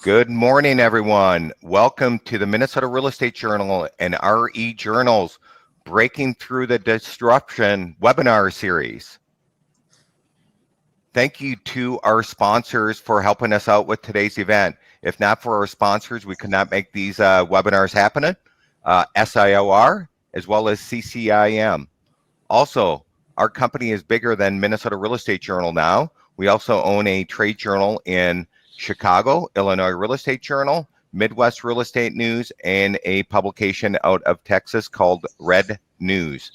Good morning, everyone. Welcome to the Minnesota Real Estate Journal and RE Journal's Breaking Through the Disruption webinar series. Thank you to our sponsors for helping us out with today's event. If not for our sponsors, we could not make these webinars happen. SIOR as well as CCIM. Also, our company is bigger than Minnesota Real Estate Journal now. We also own a trade journal in Chicago, Illinois Real Estate Journal, Midwest Real Estate News, and a publication out of Texas called Red News.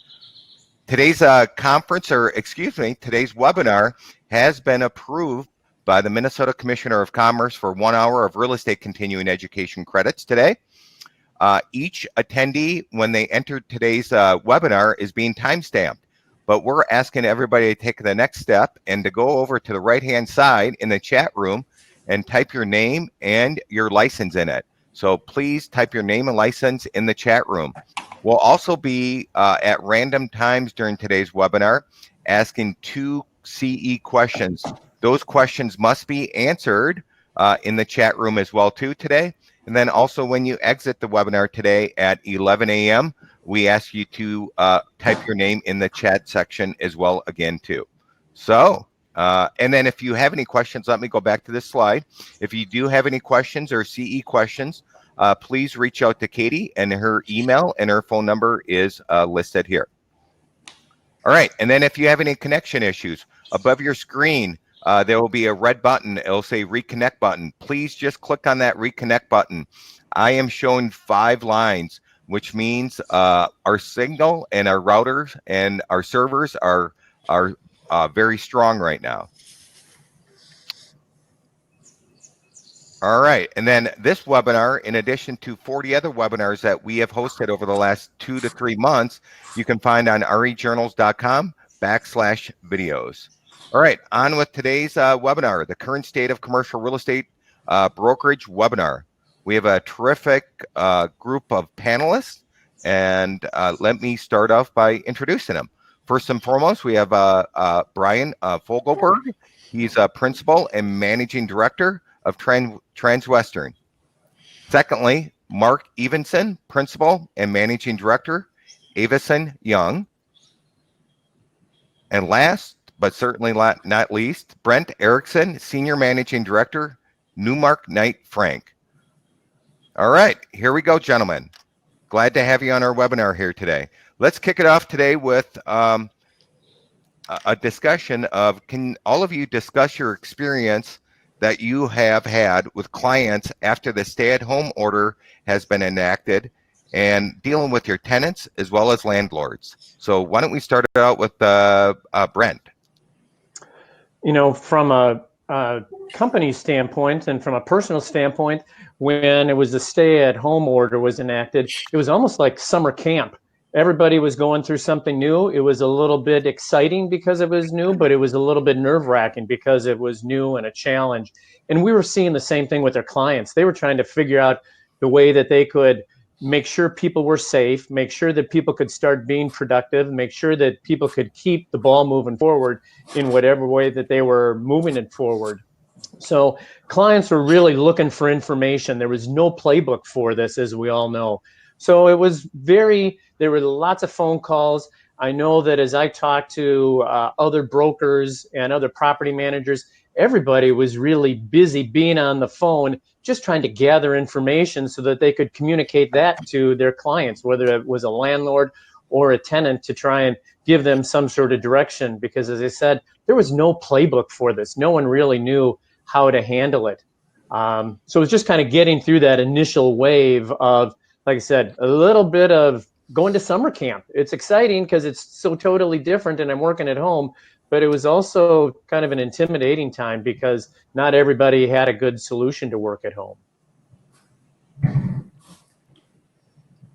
Today's today's webinar has been approved by the Minnesota Commissioner of Commerce for 1 hour of real estate continuing education credits today. Each attendee, when they entered today's webinar, is being timestamped. But we're asking everybody to take the next step and to go over to the right-hand side in the chat room and type your name and your license in it. So please type your name and license in the chat room. We'll also be at random times during today's webinar asking 2 CE questions. Those questions must be answered in the chat room as well too today. And then also when you exit the webinar today at 11 a.m., we ask you to type your name in the chat section as well again too. So, and then if you have any questions, let me go back to this slide. If you do have any questions or CE questions, please reach out to Katie, and her email and her phone number is listed here. All right, and then if you have any connection issues, above your screen, there will be a red button. It'll say reconnect button. Please just click on that reconnect button. I am showing 5 lines, which means our signal and our routers and our servers are very strong right now. All right, and then this webinar, in addition to 40 other webinars that we have hosted over the last 2 to 3 months, you can find on rejournals.com/videos. All right, on with today's webinar, the current state of commercial real estate brokerage webinar. We have a terrific group of panelists, and let me start off by introducing them. First and foremost, we have Brian Fogelberg. He's a principal and managing director of Transwestern. Secondly, Mark Evenson, principal and managing director, Avison Young. And last, but certainly not least, Brent Erickson, senior managing director, Newmark Knight Frank. All right, here we go, gentlemen. Glad to have you on our webinar here today. Let's kick it off today with a discussion of, can all of you discuss your experience that you have had with clients after the stay-at-home order has been enacted and dealing with your tenants as well as landlords? So why don't we start it out with Brent? You know, from a company standpoint and from a personal standpoint, when it was the stay-at-home order was enacted, it was almost like summer camp. Everybody was going through something new. It was a little bit exciting because it was new, but it was a little bit nerve-wracking because it was new and a challenge. And we were seeing the same thing with their clients. They were trying to figure out the way that they could make sure people were safe, make sure that people could start being productive, make sure that people could keep the ball moving forward in whatever way that they were moving it forward. So clients were really looking for information. There was no playbook for this, as we all know. So it was there were lots of phone calls. I know that as I talked to other brokers and other property managers, everybody was really busy being on the phone, just trying to gather information so that they could communicate that to their clients, whether it was a landlord or a tenant, to try and give them some sort of direction. Because as I said, there was no playbook for this. No one really knew how to handle it. So it was just kind of getting through that initial wave of, like I said, a little bit of going to summer camp. It's exciting because it's so totally different and I'm working at home, but it was also kind of an intimidating time because not everybody had a good solution to work at home.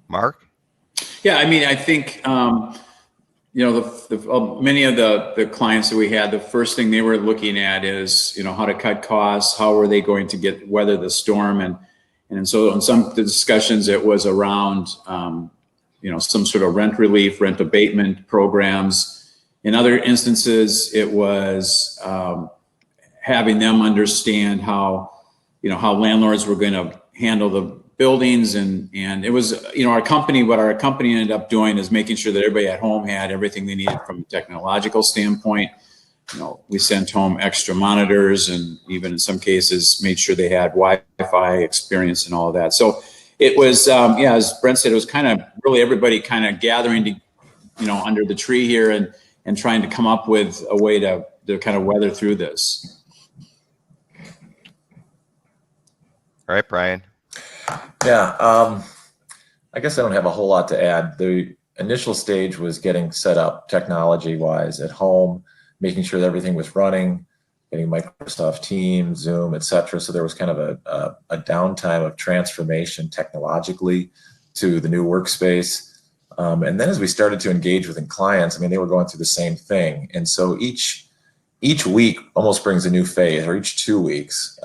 Mark? Yeah, I mean, I think, you know, many of the clients that we had, the first thing they were looking at is, you know, how to cut costs, how are they going to weather the storm, and so in some of the discussions it was around, you know, some sort of rent relief, rent abatement programs. In other instances, it was having them understand how how landlords were going to handle the buildings, and it was, our company, what our company ended up doing is making sure that everybody at home had everything they needed from a technological standpoint. We sent home extra monitors, and even in some cases made sure they had Wi-Fi experience and all of that. So it was, as Brent said, it was kind of really everybody kind of gathering to, under the tree here and trying to come up with a way to kind of weather through this. All right, Brian. Yeah, I guess I don't have a whole lot to add. The initial stage was getting set up technology-wise at home, making sure that everything was running, getting Microsoft Teams, Zoom, et cetera. So there was kind of a downtime of transformation technologically to the new workspace. And then as we started to engage with clients, they were going through the same thing. And so each week almost brings a new phase, or each 2 weeks.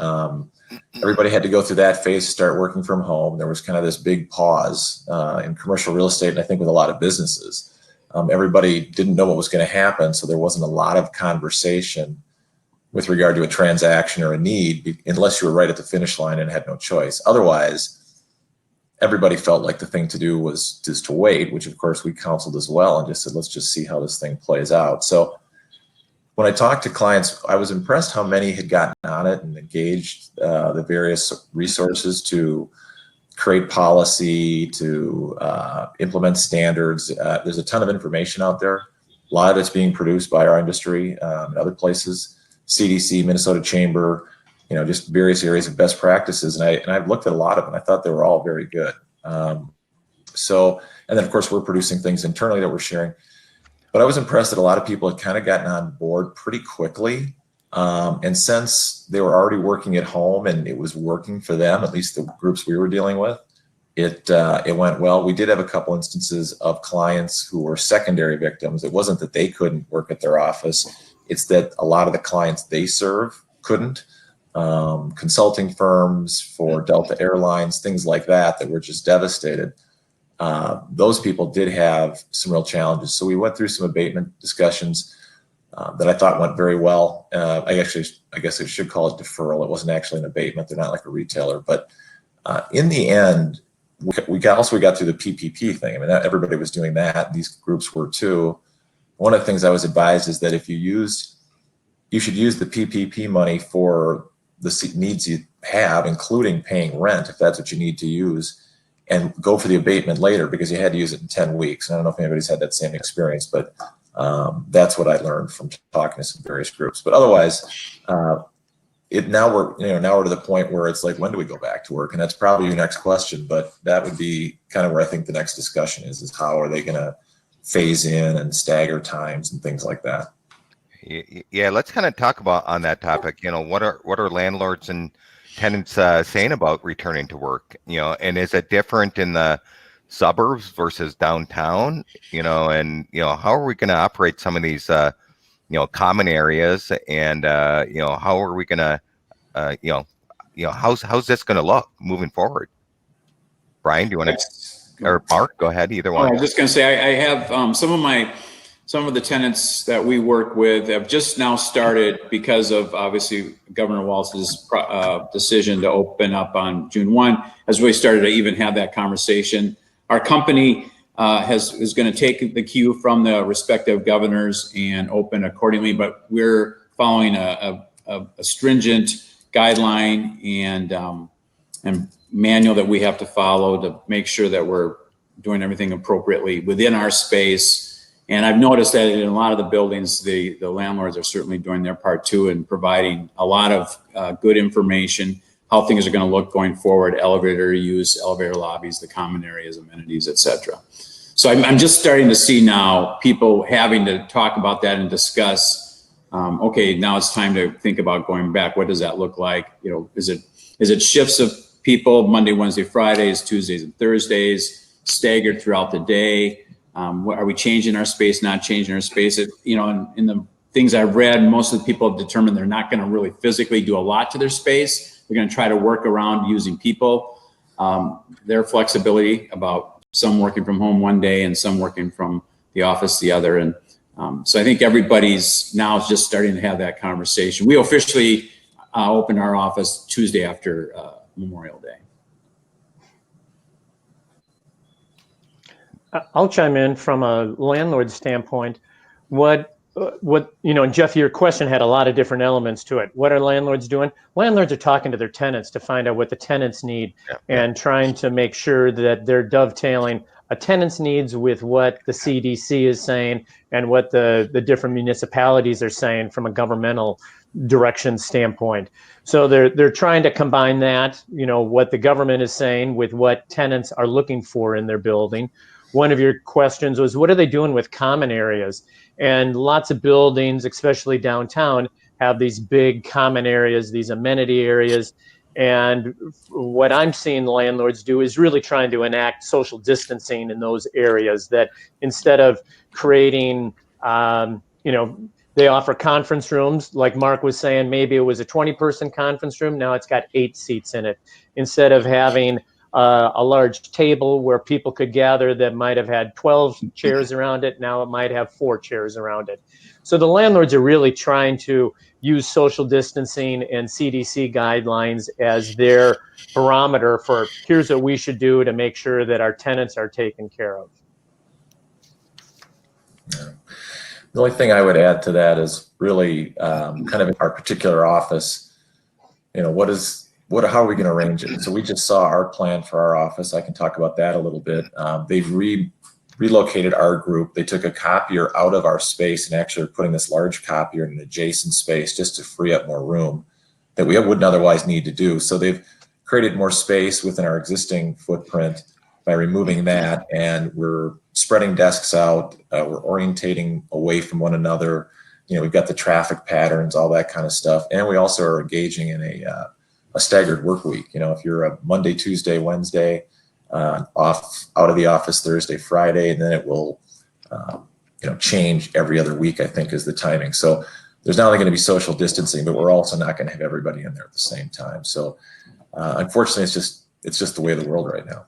Everybody had to go through that phase to start working from home. There was kind of this big pause in commercial real estate, and I think with a lot of businesses. Everybody didn't know what was going to happen, so there wasn't a lot of conversation with regard to a transaction or a need, unless you were right at the finish line and had no choice. Otherwise, everybody felt like the thing to do was just to wait, which of course we counseled as well, and just said, let's just see how this thing plays out. So when I talked to clients, I was impressed how many had gotten on it and engaged the various resources to create policy, to implement standards. There's a ton of information out there. A lot of it's being produced by our industry and other places, CDC, Minnesota Chamber, just various areas of best practices. And I've looked at a lot of them. I thought they were all very good. And then of course we're producing things internally that we're sharing. But I was impressed that a lot of people had kind of gotten on board pretty quickly. And since they were already working at home and it was working for them, at least the groups we were dealing with, it went well. We did have a couple instances of clients who were secondary victims. It wasn't that they couldn't work at their office. It's that a lot of the clients they serve couldn't. Consulting firms for Delta Airlines, things like that were just devastated. Those people did have some real challenges. So we went through some abatement discussions that I thought went very well. I guess I should call it deferral. It wasn't actually an abatement. They're not like a retailer. But in the end, we got through the PPP thing. Everybody was doing that. These groups were too. One of the things I was advised is that if you should use the PPP money for the needs you have, including paying rent, if that's what you need to use, and go for the abatement later, because you had to use it in 10 weeks. I don't know if anybody's had that same experience, but that's what I learned from talking to some various groups. But otherwise, now we're to the point where it's like, when do we go back to work? And that's probably your next question, but that would be kind of where I think the next discussion is how are they going to phase in and stagger times and things like that. Yeah, let's kind of talk about on that topic. What are landlords and tenants saying about returning to work? And is it different in the suburbs versus downtown? And how are we going to operate some of these common areas? And how are we going to how's this going to look moving forward? Brian, do you want to, or Mark, go ahead, either one. I was just going to say I have some of the tenants that we work with have just now started, because of obviously Governor Walz's decision to open up on June 1, has really started to even have that conversation. Our company is going to take the cue from the respective governors and open accordingly, but we're following a stringent guideline and manual that we have to follow to make sure that we're doing everything appropriately within our space. And I've noticed that in a lot of the buildings, the landlords are certainly doing their part too, and providing a lot of good information, how things are going to look going forward, elevator use, elevator lobbies, the common areas, amenities, etc. So I'm just starting to see now people having to talk about that and discuss, okay, now it's time to think about going back. What does that look like? Is it shifts of people, Monday, Wednesday, Fridays, Tuesdays, and Thursdays, staggered throughout the day? Are we changing our space, not changing our space? In the things I've read, most of the people have determined they're not going to really physically do a lot to their space. They're going to try to work around using people, their flexibility about some working from home one day and some working from the office the other. And so I think everybody's now just starting to have that conversation. We officially, opened our office Tuesday after Memorial Day. I'll chime in from a landlord standpoint. What and Jeff, your question had a lot of different elements to it. What are landlords doing? Landlords are talking to their tenants to find out what the tenants need and trying to make sure that they're dovetailing a tenant's needs with what the CDC is saying and what the different municipalities are saying from a governmental direction standpoint. So they're trying to combine that, what the government is saying with what tenants are looking for in their building. One of your questions was, what are they doing with common areas? And lots of buildings, especially downtown, have these big common areas, these amenity areas. And what I'm seeing landlords do is really trying to enact social distancing in those areas, that instead of creating, they offer conference rooms, like Mark was saying, maybe it was a 20-person conference room, now it's got 8 seats in it. Instead of having a large table where people could gather that might have had 12 chairs around it, now it might have 4 chairs around it. So the landlords are really trying to use social distancing and CDC guidelines as their barometer for here's what we should do to make sure that our tenants are taken care of. The only thing I would add to that is really kind of in our particular office, how are we going to arrange it? So we just saw our plan for our office. I can talk about that a little bit. They've relocated our group. They took a copier out of our space and actually are putting this large copier in an adjacent space just to free up more room that we wouldn't otherwise need to do. So they've created more space within our existing footprint by removing that, and we're spreading desks out. We're orientating away from one another. We've got the traffic patterns, all that kind of stuff. And we also are engaging in a staggered work week. If you're a Monday, Tuesday, Wednesday, off out of the office Thursday, Friday, and then it will change every other week, I think, is the timing. So there's not only going to be social distancing, but we're also not going to have everybody in there at the same time. So unfortunately, it's just the way of the world right now.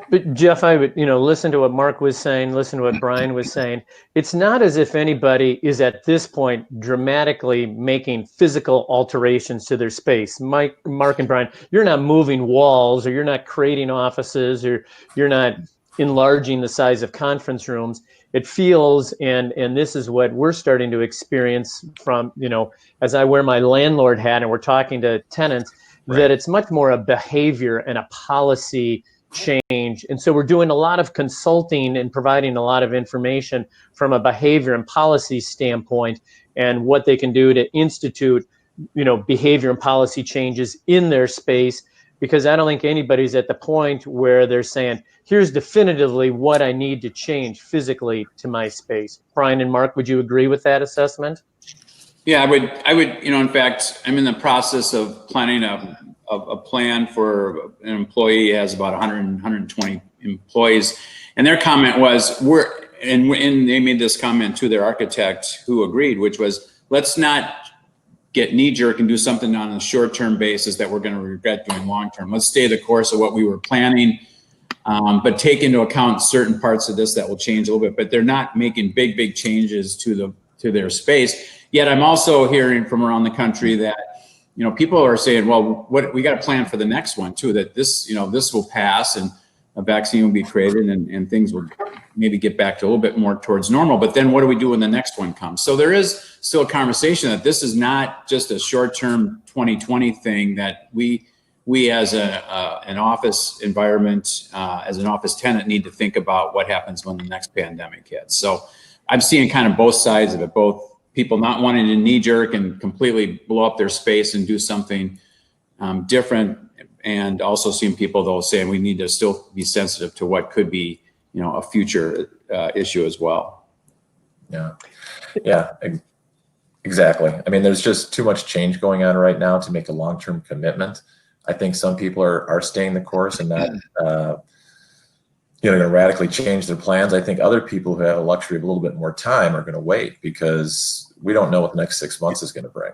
But Jeff, I would, listen to what Mark was saying, listen to what Brian was saying. It's not as if anybody is at this point dramatically making physical alterations to their space. Mark and Brian, you're not moving walls, or you're not creating offices, or you're not enlarging the size of conference rooms. It feels, and this is what we're starting to experience from, as I wear my landlord hat and we're talking to tenants, that it's much more a behavior and a policy change. And so we're doing a lot of consulting and providing a lot of information from a behavior and policy standpoint, and what they can do to institute, behavior and policy changes in their space. Because I don't think anybody's at the point where they're saying, here's definitively what I need to change physically to my space. Brian and Mark, would you agree with that assessment? Yeah, I would, in fact, I'm in the process of planning a plan for an employee who has about 120 employees. And their comment was, and they made this comment to their architect, who agreed, which was, let's not get knee-jerk and do something on a short-term basis that we're going to regret doing long-term. Let's stay the course of what we were planning, but take into account certain parts of this that will change a little bit. But they're not making big changes to their space. Yet I'm also hearing from around the country that people are saying, well, we got to plan for the next one too, that this will pass and a vaccine will be created and things will maybe get back to a little bit more towards normal. But then what do we do when the next one comes? So there is still a conversation that this is not just a short-term 2020 thing, that we as an office environment, as an office tenant, need to think about what happens when the next pandemic hits. So I'm seeing kind of both sides of it, both people not wanting to knee-jerk and completely blow up their space and do something different, and also seeing people, though, saying we need to still be sensitive to what could be, a future issue as well. Yeah, exactly. I mean, there's just too much change going on right now to make a long-term commitment. I think some people are staying the course and not going to radically change their plans. I think other people who have a luxury of a little bit more time are going to wait, because we don't know what the next 6 months is going to bring.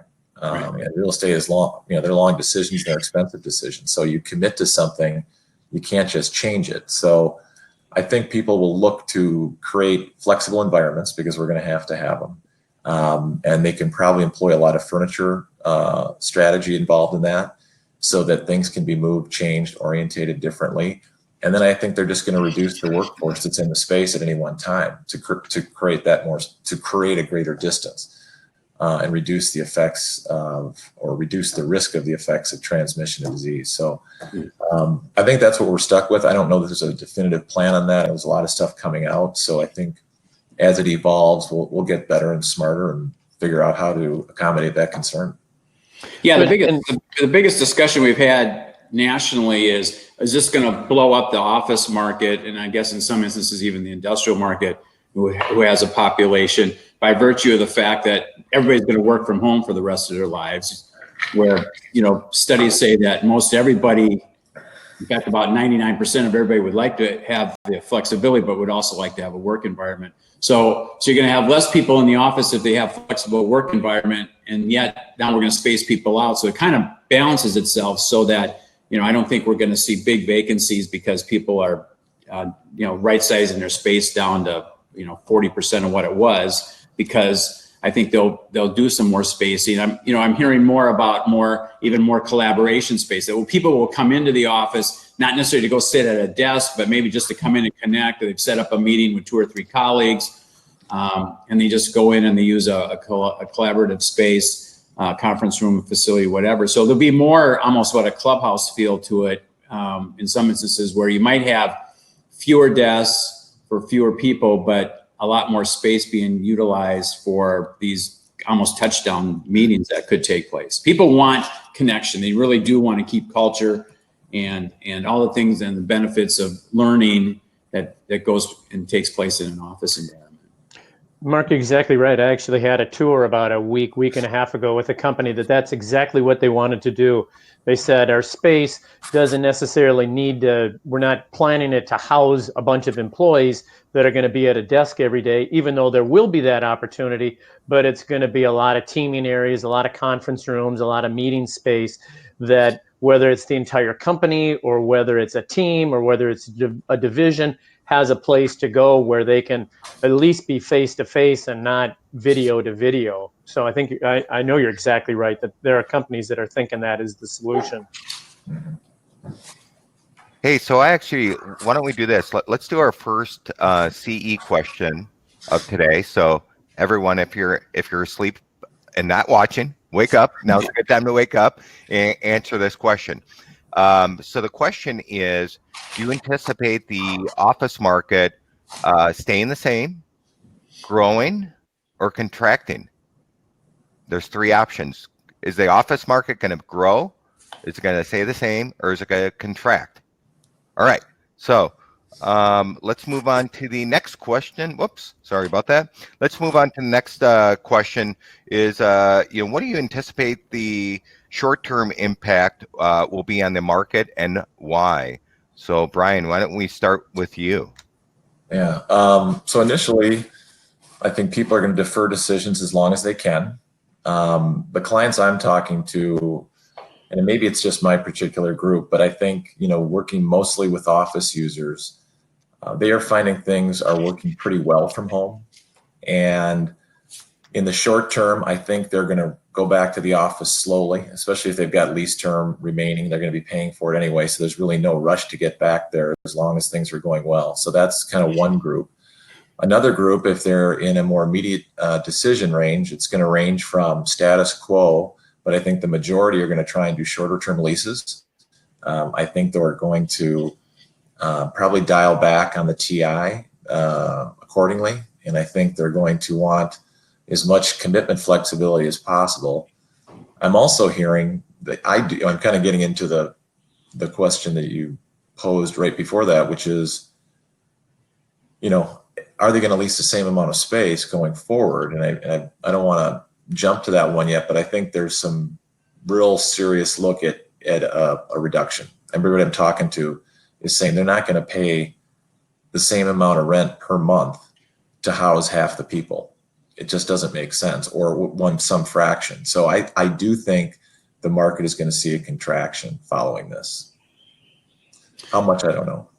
Real estate is long. They're long decisions, they're expensive decisions. So you commit to something, you can't just change it. So I think people will look to create flexible environments, because we're going to have them. And they can probably employ a lot of furniture strategy involved in that, so that things can be moved, changed, orientated differently. And then I think they're just going to reduce the workforce that's in the space at any one time to create a greater distance and reduce the effects of, or reduce the risk of the effects of transmission of disease. So I think that's what we're stuck with. I don't know that there's a definitive plan on that. There's a lot of stuff coming out. So I think as it evolves, we'll get better and smarter and figure out how to accommodate that concern. Yeah, the biggest discussion we've had nationally is this going to blow up the office market, and I guess in some instances even the industrial market, who has a population, by virtue of the fact that everybody's going to work from home for the rest of their lives, where, studies say that most everybody, in fact, about 99% of everybody would like to have the flexibility, but would also like to have a work environment. So you're going to have less people in the office if they have flexible work environment, and yet now we're going to space people out. So it kind of balances itself so that, I don't think we're going to see big vacancies because people are, right sizing their space down to, 40% of what it was, because I think they'll do some more spacing. I'm hearing more about even more collaboration space, that people will come into the office, not necessarily to go sit at a desk, but maybe just to come in and connect. They've set up a meeting with 2 or 3 colleagues, and they just go in and they use a collaborative space, conference room, facility, whatever. So there'll be more almost what a clubhouse feel to it, in some instances, where you might have fewer desks for fewer people, but a lot more space being utilized for these almost touchdown meetings that could take place. People want connection. They really do want to keep culture and all the things and the benefits of learning that goes and takes place in an office environment. Mark, you're exactly right. I actually had a tour about a week and a half ago with a company that's exactly what they wanted to do. They said our space doesn't necessarily we're not planning it to house a bunch of employees that are going to be at a desk every day, even though there will be that opportunity, but it's going to be a lot of teaming areas, a lot of conference rooms, a lot of meeting space, that whether it's the entire company or whether it's a team or whether it's a division, has a place to go where they can at least be face to face and not video to video. So I think I know you're exactly right that there are companies that are thinking that is the solution. Hey, so why don't we do this? Let's do our first CE question of today. So everyone, if you're asleep and not watching, wake up. Now's a good time to wake up and answer this question. So the question is, do you anticipate the office market staying the same, growing, or contracting? There's 3 options. Is the office market going to grow? Is it going to stay the same, or is it going to contract? All right. So let's move on to the next question. Whoops, sorry about that. Let's move on to the next question. Is what do you anticipate the short-term impact will be on the market, and why? So Brian, why don't we start with you? Yeah. So initially, I think people are going to defer decisions as long as they can. The clients I'm talking to, and maybe it's just my particular group, but I think, working mostly with office users, they are finding things are working pretty well from home. And in the short term, I think they're going to go back to the office slowly, especially if they've got lease term remaining. They're going to be paying for it anyway. So there's really no rush to get back there as long as things are going well. So that's kind of one group. Another group, if they're in a more immediate decision range, it's going to range from status quo, but I think the majority are going to try and do shorter term leases. I think they're going to probably dial back on the TI accordingly. And I think they're going to want as much commitment flexibility as possible. I'm also hearing that I'm kind of getting into the question that you posed right before that, which is, are they going to lease the same amount of space going forward? And I don't want to jump to that one yet, but I think there's some real serious look at a reduction. Everybody I'm talking to is saying they're not going to pay the same amount of rent per month to house half the people. It just doesn't make sense, or some fraction. So I do think the market is going to see a contraction following this. How much, I don't know.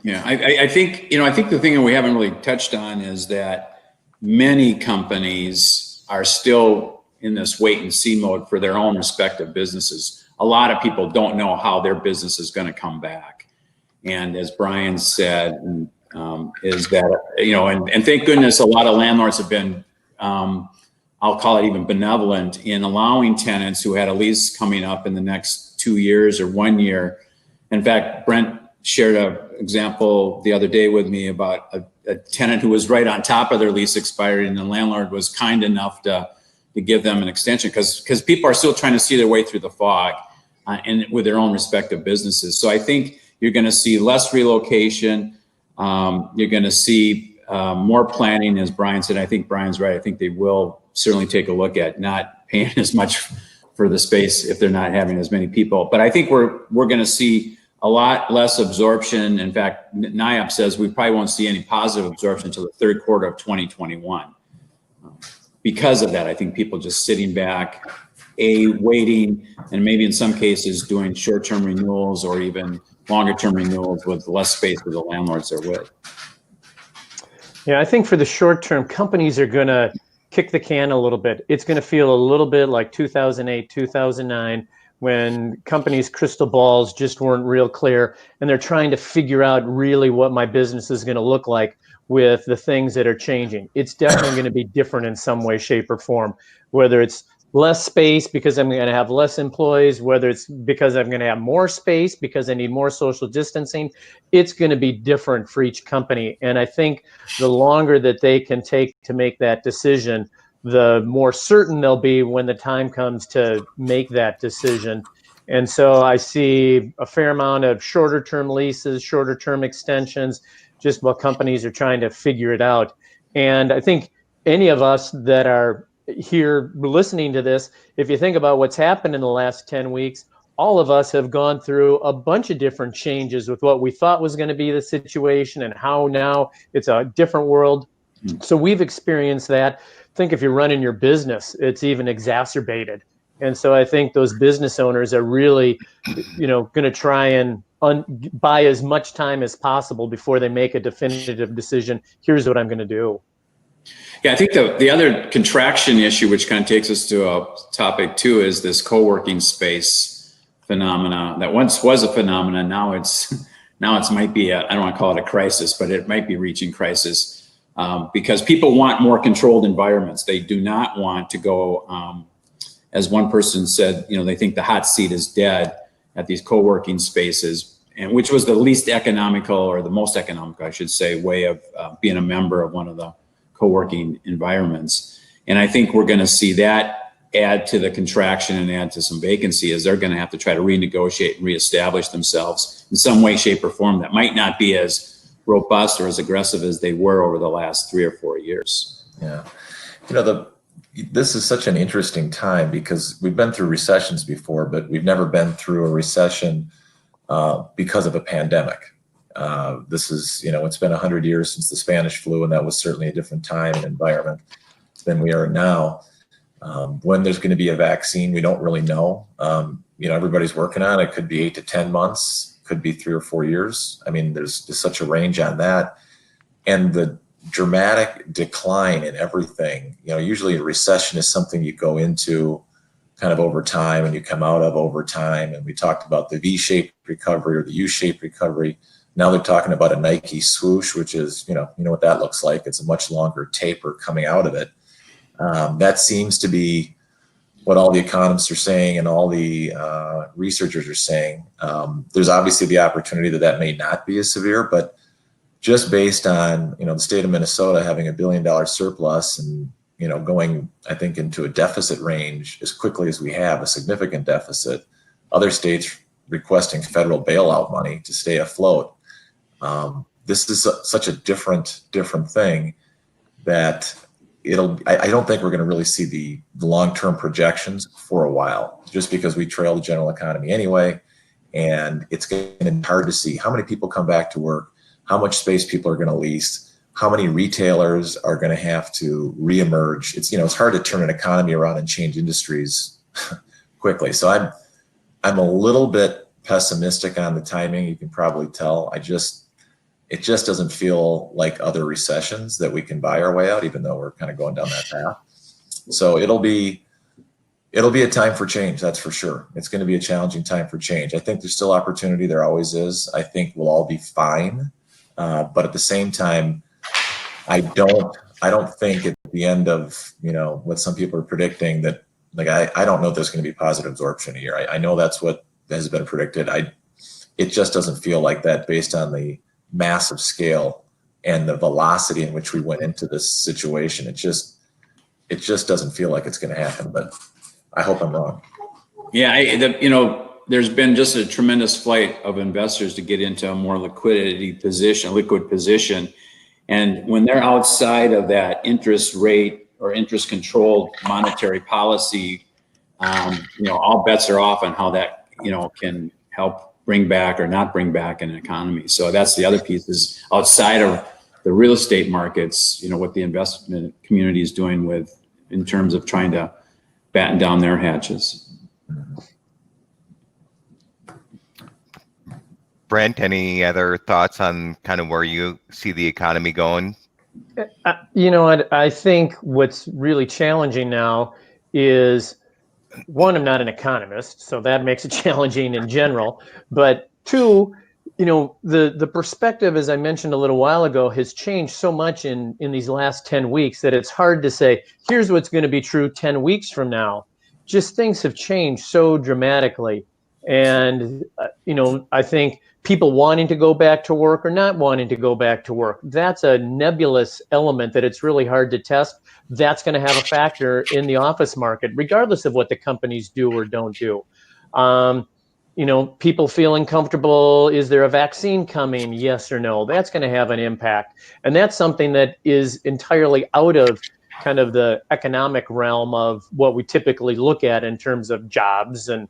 Yeah, I think the thing that we haven't really touched on is that many companies are still in this wait and see mode for their own respective businesses. A lot of people don't know how their business is going to come back. And as Brian said, is that, and thank goodness a lot of landlords have been, I'll call it even benevolent in allowing tenants who had a lease coming up in the next 2 years or 1 year. In fact, Brent shared an example the other day with me about a tenant who was right on top of their lease expiry, and the landlord was kind enough to give them an extension because people are still trying to see their way through the fog and with their own respective businesses. So I think you're going to see less relocation. You're going to see more planning, as Brian said. I think Brian's right. I think they will certainly take a look at not paying as much for the space if they're not having as many people. But I think we're going to see a lot less absorption. In fact, NIAP says we probably won't see any positive absorption until the third quarter of 2021. Because of that, I think people just sitting back, waiting, and maybe in some cases doing short-term renewals or even longer-term renewals with less space for the landlords they're with. Yeah, I think for the short term, companies are going to kick the can a little bit. It's going to feel a little bit like 2008, 2009, when companies' crystal balls just weren't real clear, and they're trying to figure out really what my business is going to look like with the things that are changing. It's definitely going to be different in some way, shape, or form, whether it's less space because I'm going to have less employees, whether it's because I'm going to have more space because I need more social distancing. It's going to be different for each company. And I think the longer that they can take to make that decision, the more certain they'll be when the time comes to make that decision. And so I see a fair amount of shorter term leases, shorter term extensions, just while companies are trying to figure it out. And I think any of us that are here listening to this, if you think about what's happened in the last 10 weeks, all of us have gone through a bunch of different changes with what we thought was going to be the situation and how now it's a different world. So we've experienced that. I think if you're running your business, it's even exacerbated. And so I think those business owners are really, going to try and buy as much time as possible before they make a definitive decision. Here's what I'm going to do. Yeah, I think the other contraction issue, which kind of takes us to a topic too, is this co-working space phenomena that once was a phenomenon. Now it's might be I don't want to call it a crisis, but it might be reaching crisis because people want more controlled environments. They do not want to go, as one person said, they think the hot seat is dead at these co-working spaces, and which was the least economical, or the most economical, I should say, way of being a member of one of the co-working environments. And I think we're going to see that add to the contraction and add to some vacancy, as they're going to have to try to renegotiate and reestablish themselves in some way, shape, or form that might not be as robust or as aggressive as they were over the last 3 or 4 years. Yeah. This is such an interesting time because we've been through recessions before, but we've never been through a recession because of a pandemic. This is, it's been 100 years since the Spanish flu, and that was certainly a different time and environment than we are now. When there's going to be a vaccine, we don't really know. Everybody's working on it. It could be 8 to 10 months, could be 3 or 4 years. I mean, there's such a range on that. And the dramatic decline in everything, usually a recession is something you go into kind of over time and you come out of over time. And we talked about the V-shaped recovery or the U-shaped recovery. Now they're talking about a Nike swoosh, which is, you know what that looks like. It's a much longer taper coming out of it. That seems to be what all the economists are saying and all the researchers are saying. There's obviously the opportunity that may not be as severe, but just based on, the state of Minnesota having $1 billion surplus and, going, I think, into a deficit range as quickly as we have, a significant deficit, other states requesting federal bailout money to stay afloat. This is such a different thing that I don't think we're going to really see the long-term projections for a while, just because we trail the general economy anyway. And it's going to be hard to see how many people come back to work, how much space people are going to lease, how many retailers are going to have to reemerge. It's hard to turn an economy around and change industries quickly. So I'm a little bit pessimistic on the timing. You can probably tell. It just doesn't feel like other recessions that we can buy our way out, even though we're kind of going down that path. So it'll be it'll be a time for change. That's for sure. It's going to be a challenging time for change. I think there's still opportunity. There always is. I think we'll all be fine. But at the same time, I don't think at the end of, what some people are predicting that, like, I don't know if there's going to be positive absorption a year. I know that's what has been predicted. It just doesn't feel like that based on the massive scale and the velocity in which we went into this situation. It just doesn't feel like it's going to happen, but I hope I'm wrong. Yeah, there's been just a tremendous flight of investors to get into a more liquid position. And when they're outside of that interest rate or interest controlled monetary policy, all bets are off on how that, can help bring back or not bring back an economy. So that's the other piece, is outside of the real estate markets, what the investment community is doing in terms of trying to batten down their hatches. Brent, any other thoughts on kind of where you see the economy going? I think what's really challenging now is, one, I'm not an economist, so that makes it challenging in general. But two, the perspective, as I mentioned a little while ago, has changed so much in these last 10 weeks that it's hard to say, here's what's going to be true 10 weeks from now. Just things have changed so dramatically. And, I think people wanting to go back to work or not wanting to go back to work, that's a nebulous element that it's really hard to test. That's going to have a factor in the office market, regardless of what the companies do or don't do. People feeling comfortable. Is there a vaccine coming? Yes or no? That's going to have an impact. And that's something that is entirely out of kind of the economic realm of what we typically look at in terms of jobs and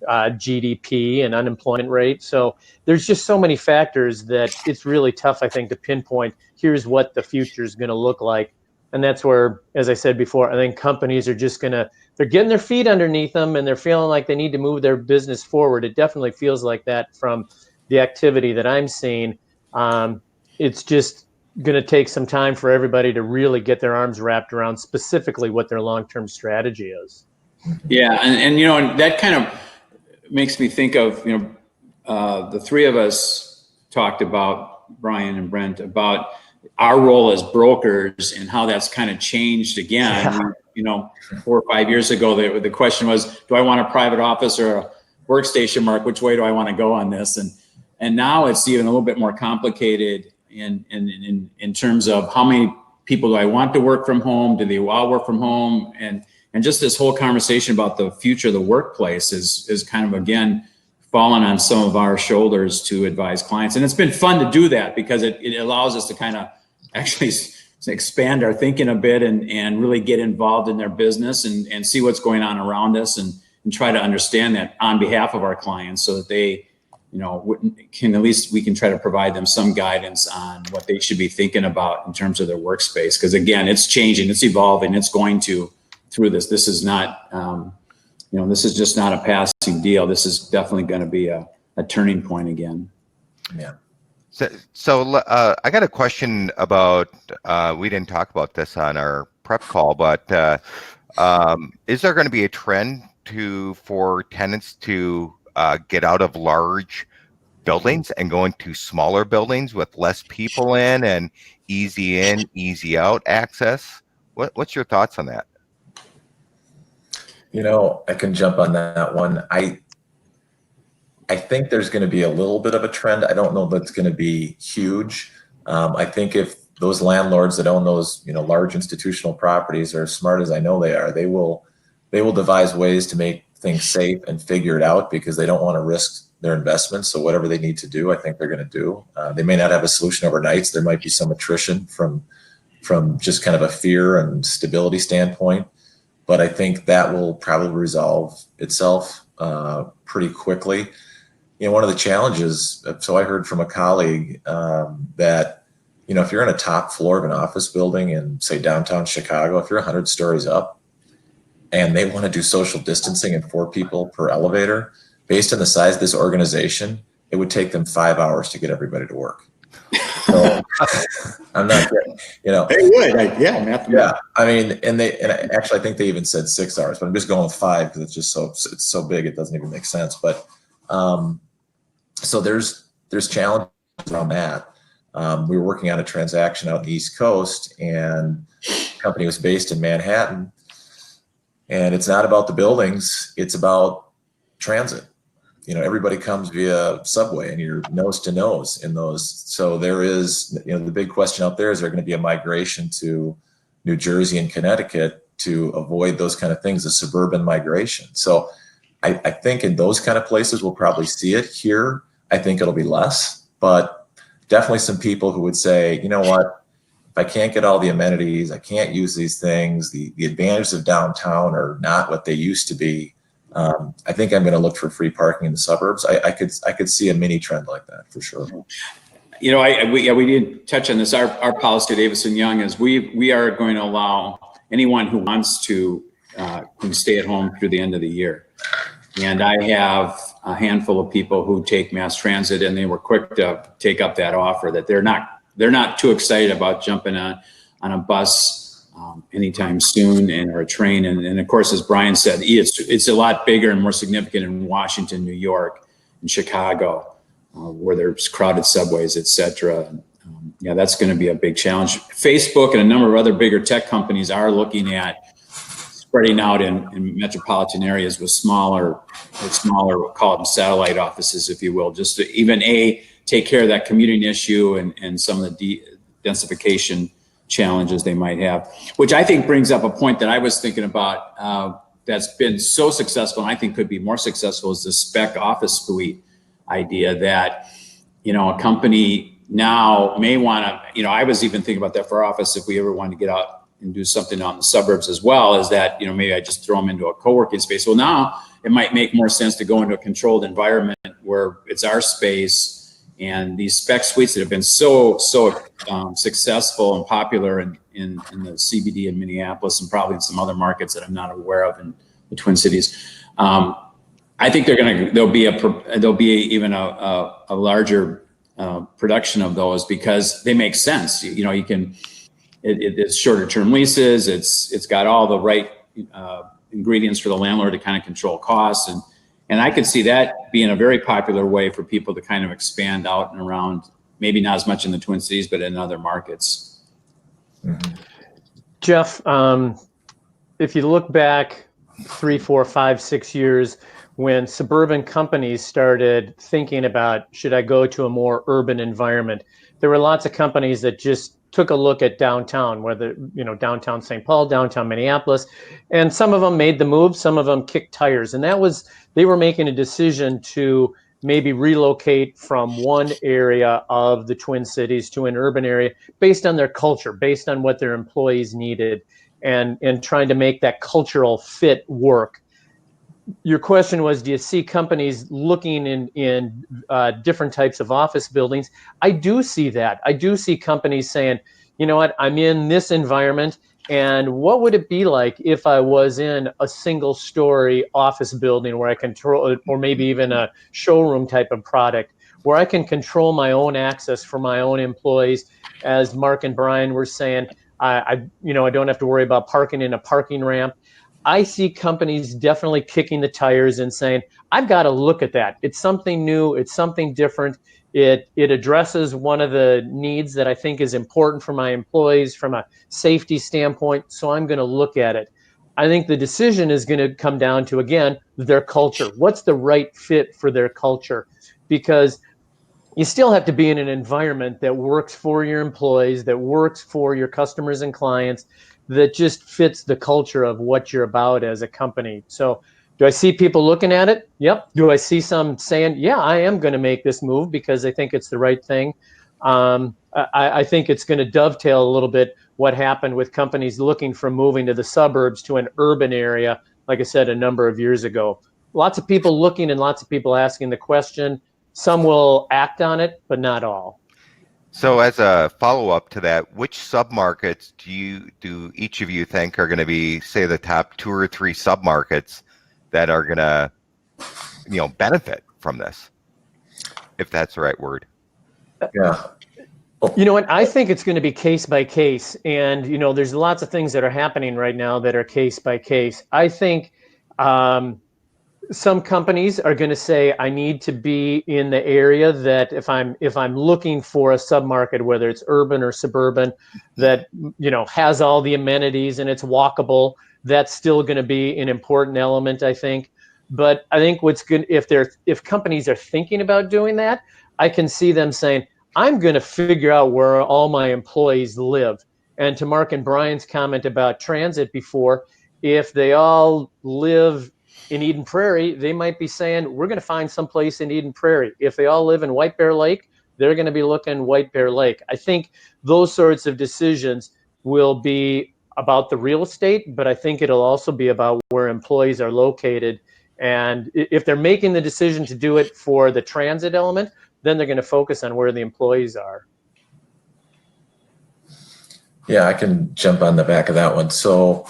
GDP and unemployment rate. So there's just so many factors that it's really tough, I think, to pinpoint here's what the future is going to look like. And that's where, as I said before, I think companies are just they're getting their feet underneath them and they're feeling like they need to move their business forward. It definitely feels like that from the activity that I'm seeing. It's just going to take some time for everybody to really get their arms wrapped around specifically what their long-term strategy is. Yeah, and that kind of makes me think of, the three of us talked about, Brian and Brent, about our role as brokers and how that's kind of changed again. Yeah. 4 or 5 years ago, the question was, do I want a private office or a workstation, Mark? Which way do I want to go on this? And now it's even a little bit more complicated in terms of how many people do I want to work from home? Do they all work from home? And just this whole conversation about the future of the workplace is kind of, again, fallen on some of our shoulders to advise clients. And it's been fun to do that because it allows us to kind of actually expand our thinking a bit and really get involved in their business and see what's going on around us and try to understand that on behalf of our clients so that they, can at least we can try to provide them some guidance on what they should be thinking about in terms of their workspace. Because again, it's changing, it's evolving, it's going to through this. This is not, this is just not a passing deal. This is definitely going to be a turning point again. Yeah. So I got a question about, we didn't talk about this on our prep call, but is there going to be a trend for tenants to get out of large buildings and go into smaller buildings with less people in and easy in, easy out access? What's your thoughts on that? I can jump on that one. I think there's going to be a little bit of a trend. I don't know if it's going to be huge. I think if those landlords that own those, large institutional properties are as smart as I know they are, they will devise ways to make things safe and figure it out because they don't want to risk their investments. So whatever they need to do, I think they're going to do. They may not have a solution overnight. So there might be some attrition from just kind of a fear and stability standpoint. But I think that will probably resolve itself pretty quickly. One of the challenges, so I heard from a colleague that, if you're on a top floor of an office building in, say, downtown Chicago, if you're 100 stories up and they want to do social distancing and 4 people per elevator, based on the size of this organization, it would take them 5 hours to get everybody to work. So I'm not getting, They would, yeah. I mean, and I think they even said 6 hours, but I'm just going with 5 because it's so big it doesn't even make sense. But so there's challenges around that. We were working on a transaction out in the East Coast, and the company was based in Manhattan. And it's not about the buildings; it's about transit. Everybody comes via subway, and you're nose to nose in those. So there is, the big question out there is there going to be a migration to New Jersey and Connecticut to avoid those kind of things, a suburban migration. So I think in those kind of places we'll probably see it. Here, I think it'll be less, but definitely some people who would say, you know what? If I can't get all the amenities, I can't use these things. The advantages of downtown are not what they used to be. I think I'm going to look for free parking in the suburbs. I could see a mini trend like that for sure. We did touch on this. Our policy at Davison Young is we are going to allow anyone who wants to can stay at home through the end of the year. And I have a handful of people who take mass transit, and they were quick to take up that offer. That they're not too excited about jumping on a bus anytime soon, or a train. And of course, as Brian said, it's a lot bigger and more significant in Washington, New York, and Chicago, where there's crowded subways, et cetera. That's going to be a big challenge. Facebook and a number of other bigger tech companies are looking at spreading out in metropolitan areas with smaller, we'll call them satellite offices, if you will, just to even take care of that commuting issue and some of the densification challenges they might have, which I think brings up a point that I was thinking about that's been so successful, and I think could be more successful, is the spec office suite idea that, a company now may want to, I was even thinking about that for office if we ever wanted to get out and do something out in the suburbs as well, is that, maybe I just throw them into a co-working space. Well, now it might make more sense to go into a controlled environment where it's our space. And these spec suites that have been so successful and popular in the CBD in Minneapolis, and probably in some other markets that I'm not aware of in the Twin Cities, I think there'll be even a larger production of those, because they make sense. You can. It's shorter term leases. It's got all the right ingredients for the landlord to kind of control costs, and I could see that being a very popular way for people to kind of expand out and around. Maybe not as much in the Twin Cities, but in other markets. Mm-hmm. Jeff, if you look back 3, 4, 5, 6 years, when suburban companies started thinking about, should I go to a more urban environment, there were lots of companies that just took a look at downtown, whether, downtown St. Paul, downtown Minneapolis, and some of them made the move, some of them kicked tires. And they were making a decision to maybe relocate from one area of the Twin Cities to an urban area based on their culture, based on what their employees needed, and trying to make that cultural fit work. Your question was, do you see companies looking in different types of office buildings? I do see that. I do see companies saying, you know what, I'm in this environment, and what would it be like if I was in a single story office building where I control, or maybe even a showroom type of product, where I can control my own access for my own employees. As Mark and Brian were saying, I don't have to worry about parking in a parking ramp. I see companies definitely kicking the tires and saying, I've got to look at that. It's something new. It's something different. It addresses one of the needs that I think is important for my employees from a safety standpoint. So I'm going to look at it. I think the decision is going to come down to, again, their culture. What's the right fit for their culture? Because you still have to be in an environment that works for your employees, that works for your customers and clients, that just fits the culture of what you're about as a company. So do I see people looking at it? Yep. Do I see some saying, yeah, I am going to make this move because I think it's the right thing? I think it's going to dovetail a little bit what happened with companies looking for moving to the suburbs to an urban area, like I said, a number of years ago. Lots of people looking and lots of people asking the question. Some will act on it, but not all. So as a follow-up to that, which submarkets do each of you think are going to be, say, the top 2 or 3 submarkets that are going to, benefit from this, if that's the right word? Yeah. You know what? I think it's going to be case by case. And, there's lots of things that are happening right now that are case by case. I think some companies are going to say, I need to be in the area that if I'm looking for a submarket, whether it's urban or suburban, that, has all the amenities and it's walkable, that's still going to be an important element, I think. But I think what's good, if companies are thinking about doing that, I can see them saying, I'm going to figure out where all my employees live. And to Mark and Brian's comment about transit before, if they all live in Eden Prairie, they might be saying, we're going to find some place in Eden Prairie. If they all live in White Bear Lake, they're going to be looking White Bear Lake. I think those sorts of decisions will be about the real estate, but I think it'll also be about where employees are located. And if they're making the decision to do it for the transit element, then they're going to focus on where the employees are. Yeah, I can jump on the back of that one. So,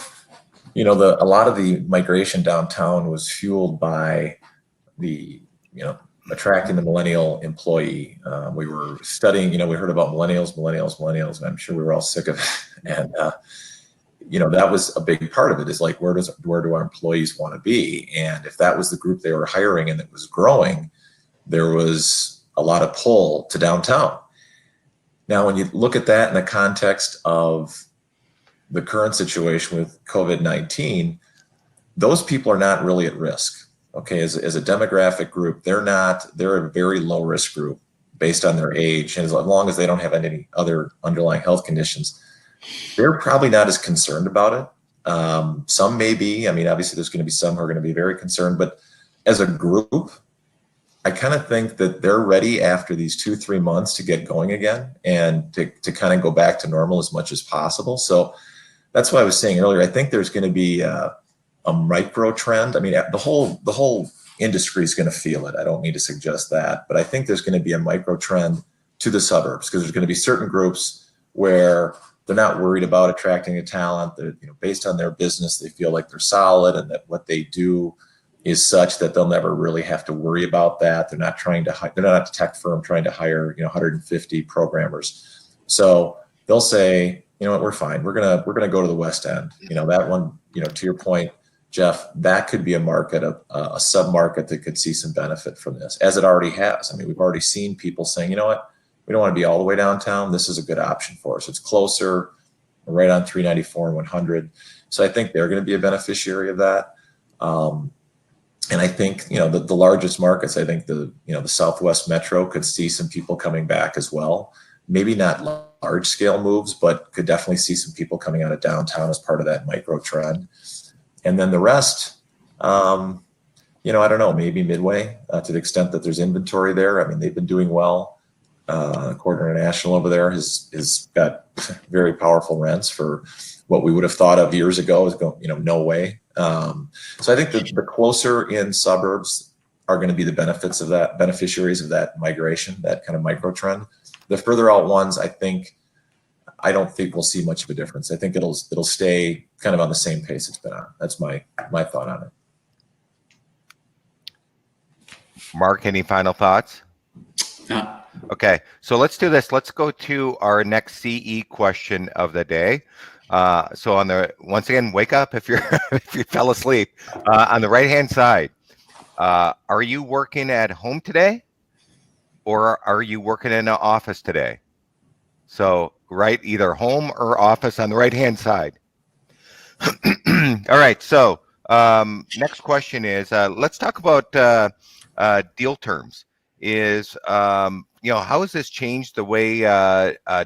a lot of the migration downtown was fueled by the, attracting the millennial employee. We were studying, we heard about millennials, and I'm sure we were all sick of it. And, that was a big part of it, is like, where do our employees want to be? And if that was the group they were hiring and it was growing, there was a lot of pull to downtown. Now, when you look at that in the context of the current situation with COVID-19, those people are not really at risk. Okay, as a demographic group, they're a very low risk group based on their age. And as long as they don't have any other underlying health conditions, they're probably not as concerned about it. Some may be. I mean, obviously there's going to be some who are going to be very concerned, but as a group, I kind of think that they're ready after these 2-3 months to get going again and to kind of go back to normal as much as possible. So that's what I was saying earlier. I think there's going to be a micro trend. I mean, the whole industry is going to feel it. I don't need to suggest that, but I think there's going to be a micro trend to the suburbs, because there's going to be certain groups where they're not worried about attracting a talent. That, based on their business, they feel like they're solid and that what they do is such that they'll never really have to worry about that. They're not they're not a tech firm trying to hire 150 programmers. So they'll say, you know what, we're fine. We're gonna go to the West End. That one, to your point, Jeff, that could be a market, a sub-market that could see some benefit from this, as it already has. I mean, we've already seen people saying, you know what, we don't want to be all the way downtown. This is a good option for us. It's closer, right on 394 and 100. So I think they're going to be a beneficiary of that. And I think, the largest markets, I think the Southwest Metro could see some people coming back as well. Maybe not large scale moves, but could definitely see some people coming out of downtown as part of that micro trend. And then the rest, I don't know, maybe Midway, to the extent that there's inventory there. I mean, they've been doing well. Quarter International over there has got very powerful rents for what we would have thought of years ago. No way. So I think the closer in suburbs are going to be the beneficiaries of that migration, that kind of micro trend. The further out ones, I don't think we'll see much of a difference. I think it'll stay kind of on the same pace it's been on. That's my thought on it. Mark, any final thoughts? Okay, so let's do this. Let's go to our next CE question of the day. So once again, wake up if you fell asleep. On the right-hand side, are you working at home today, or are you working in an office today? So either home or office on the right-hand side. All right, so next question is, let's talk about deal terms. How has this changed the way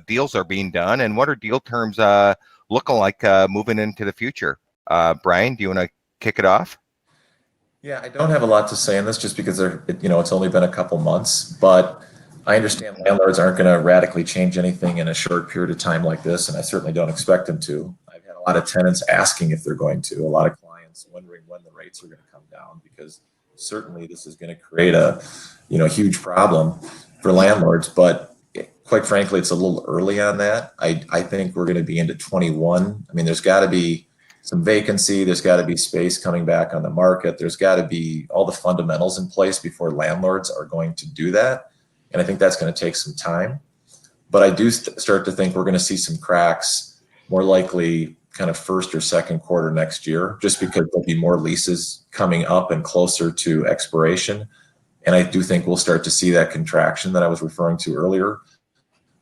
deals are being done, and what are deal terms looking like moving into the future? Brian, do you want to kick it off? Yeah, I don't have a lot to say on this, just because it's only been a couple months, but I understand landlords aren't going to radically change anything in a short period of time like this, and I certainly don't expect them to. I've had a lot of tenants asking if they're going to, a lot of clients wondering when the rates are going to come down, because certainly this is going to create a huge problem for landlords. But quite frankly, it's a little early on that. I think we're going to be into 21. I mean, there's got to be some vacancy. There's got to be space coming back on the market. There's got to be all the fundamentals in place before landlords are going to do that. And I think that's going to take some time. But I do start to think we're going to see some cracks, more likely kind of first or second quarter next year, just because there'll be more leases coming up and closer to expiration. And I do think we'll start to see that contraction that I was referring to earlier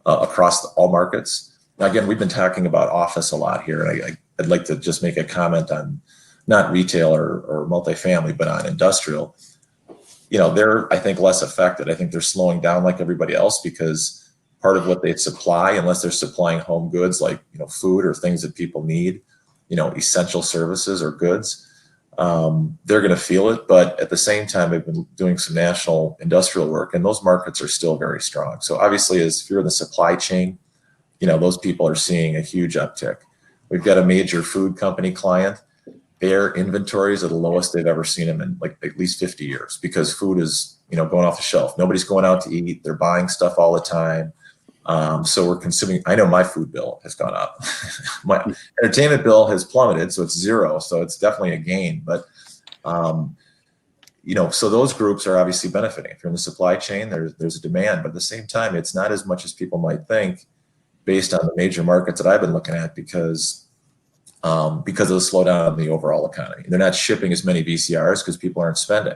across all markets. Now, again, we've been talking about office a lot here. And I'd like to just make a comment on not retail or multifamily, but on industrial. They're, I think, less affected. I think they're slowing down like everybody else because part of what they supply, unless they're supplying home goods like food or things that people need, essential services or goods, they're going to feel it. But at the same time, I've been doing some national industrial work, and those markets are still very strong. So obviously, if you're in the supply chain, those people are seeing a huge uptick. We've got a major food company client. Their inventories are the lowest they've ever seen them in like at least 50 years because food is going off the shelf. Nobody's going out to eat. They're buying stuff all the time. So we're consuming. I know my food bill has gone up. My entertainment bill has plummeted, so it's zero. So it's definitely a gain. But so those groups are obviously benefiting. If you're in the supply chain, there's a demand, but at the same time, it's not as much as people might think, based on the major markets that I've been looking at, because of the slowdown in the overall economy. They're not shipping as many VCRs because people aren't spending.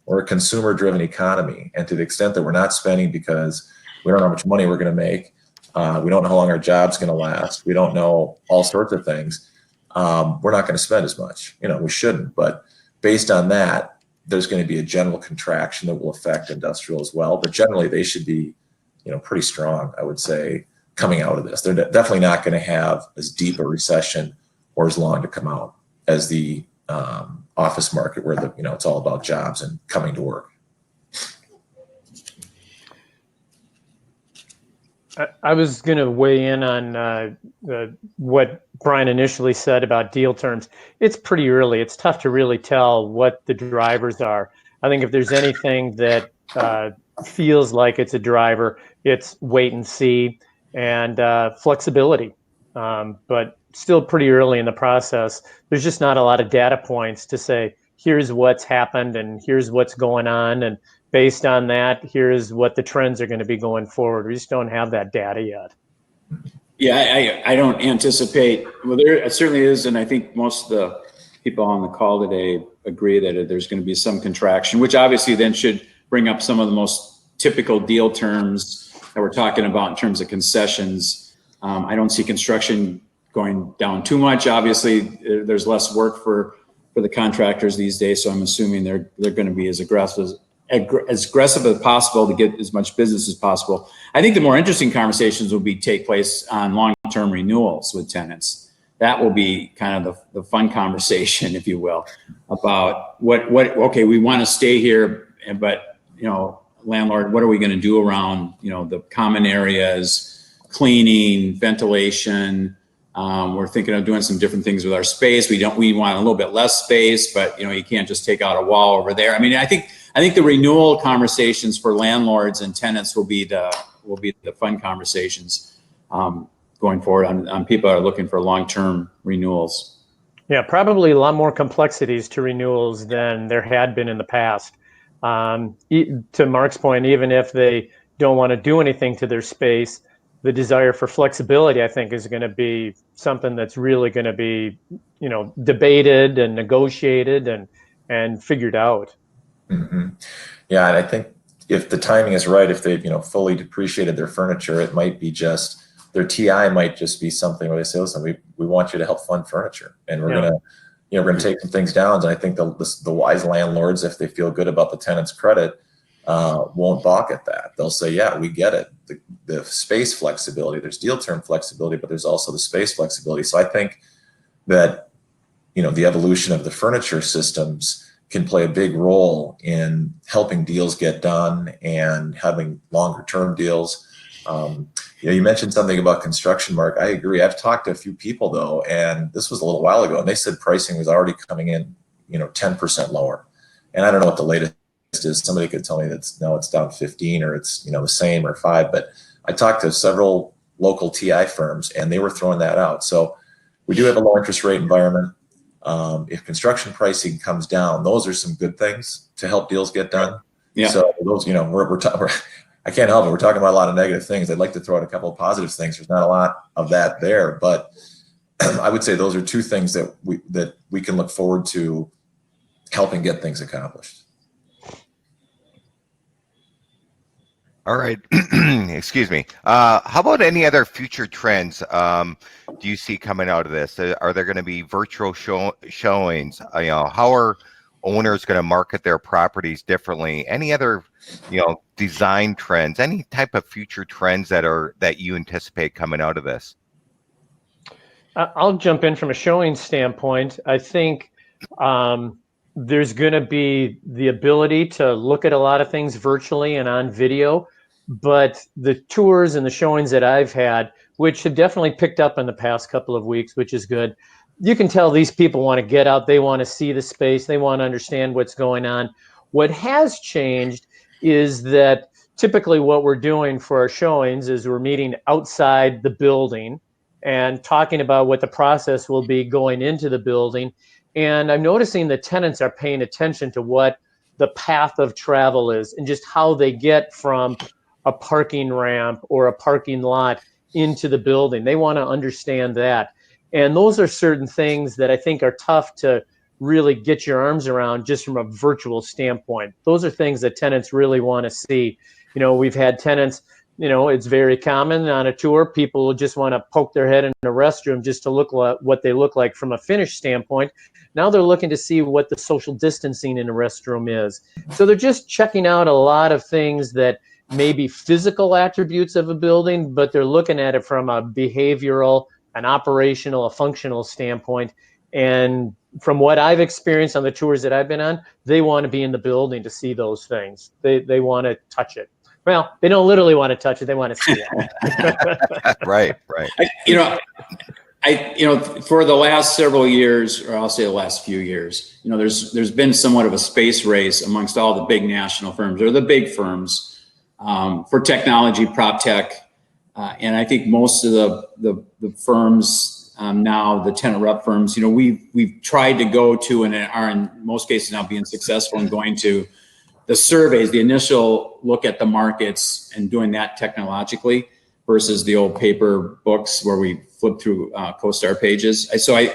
We're a consumer-driven economy, and to the extent that we're not spending because we don't know how much money we're going to make, we don't know how long our job's going to last, we don't know all sorts of things, we're not going to spend as much. We shouldn't, but based on that, there's going to be a general contraction that will affect industrial as well. But generally, they should be, pretty strong, I would say, coming out of this. They're definitely not going to have as deep a recession or as long to come out as the office market, where it's all about jobs and coming to work. I was going to weigh in on what Brian initially said about deal terms. It's pretty early. It's tough to really tell what the drivers are. I think if there's anything that feels like it's a driver, it's wait and see and flexibility. But still pretty early in the process. There's just not a lot of data points to say, here's what's happened and here's what's going on. And based on that, here's what the trends are going to be going forward. We just don't have that data yet. Yeah, I don't anticipate, well, there certainly is, and I think most of the people on the call today agree that there's going to be some contraction, which obviously then should bring up some of the most typical deal terms that we're talking about in terms of concessions. I don't see construction going down too much. Obviously, there's less work for the contractors these days, so I'm assuming they're going to be as aggressive as possible to get as much business as possible. I think the more interesting conversations will take place on long-term renewals with tenants. That will be kind of the fun conversation, if you will, about okay, we want to stay here, but landlord, what are we going to do around the common areas, cleaning, ventilation? We're thinking of doing some different things with our space. We want a little bit less space, but you can't just take out a wall over there. I mean, I think the renewal conversations for landlords and tenants will be the fun conversations going forward on people that are looking for long-term renewals. Yeah, probably a lot more complexities to renewals than there had been in the past. To Mark's point, even if they don't want to do anything to their space, the desire for flexibility, I think, is going to be something that's really going to be, debated and negotiated and figured out. Mm-hmm. Yeah, and I think if the timing is right, if they've fully depreciated their furniture, it might be just their TI might just be something where they say, listen, we want you to help fund furniture, and we're gonna take some things down. And I think the wise landlords, if they feel good about the tenant's credit, won't balk at that. They'll say, yeah, we get it. The space flexibility, there's deal term flexibility, but there's also the space flexibility. So I think that the evolution of the furniture systems can play a big role in helping deals get done and having longer term deals. You mentioned something about construction, Mark. I agree. I've talked to a few people though, and this was a little while ago, and they said pricing was already coming in, 10% lower. And I don't know what the latest is. Somebody could tell me it's down 15 or it's, the same or 5, but I talked to several local TI firms and they were throwing that out. So we do have a low interest rate environment. If construction pricing comes down, those are some good things to help deals get done. Yeah. So those, I can't help it. We're talking about a lot of negative things. I'd like to throw out a couple of positive things. There's not a lot of that there, but I would say those are two things that we can look forward to helping get things accomplished. All right. Excuse me. How about any other future trends do you see coming out of this? Are there going to be virtual showings? How are owners going to market their properties differently? Any other, design trends? Any type of future trends that you anticipate coming out of this? I'll jump in from a showing standpoint. I think there's going to be the ability to look at a lot of things virtually and on video, but the tours and the showings that I've had, which have definitely picked up in the past couple of weeks, which is good. You can tell these people want to get out. They want to see the space. They want to understand what's going on. What has changed is that typically what we're doing for our showings is we're meeting outside the building and talking about what the process will be going into the building. And I'm noticing the tenants are paying attention to what the path of travel is and just how they get from a parking ramp or a parking lot into the building. They want to understand that. And those are certain things that I think are tough to really get your arms around just from a virtual standpoint. Those are things that tenants really want to see. We've had tenants, it's very common on a tour. People just want to poke their head in a restroom just to look at what they look like from a finish standpoint. Now they're looking to see what the social distancing in a restroom is. So they're just checking out a lot of things that may be physical attributes of a building, but they're looking at it from a behavioral, an operational, a functional standpoint. And from what I've experienced on the tours that I've been on, they want to be in the building to see those things. They want to touch it. Well, they don't literally want to touch it; they want to see it. Right. For the last several years, or I'll say the last few years, there's been somewhat of a space race amongst all the big national firms or the big firms for technology, prop tech, and I think most of the firms now, the tenant rep firms, we've tried to go to and are in most cases now being successful in going to the surveys, the initial look at the markets and doing that technologically versus the old paper books where we flip through CoStar pages.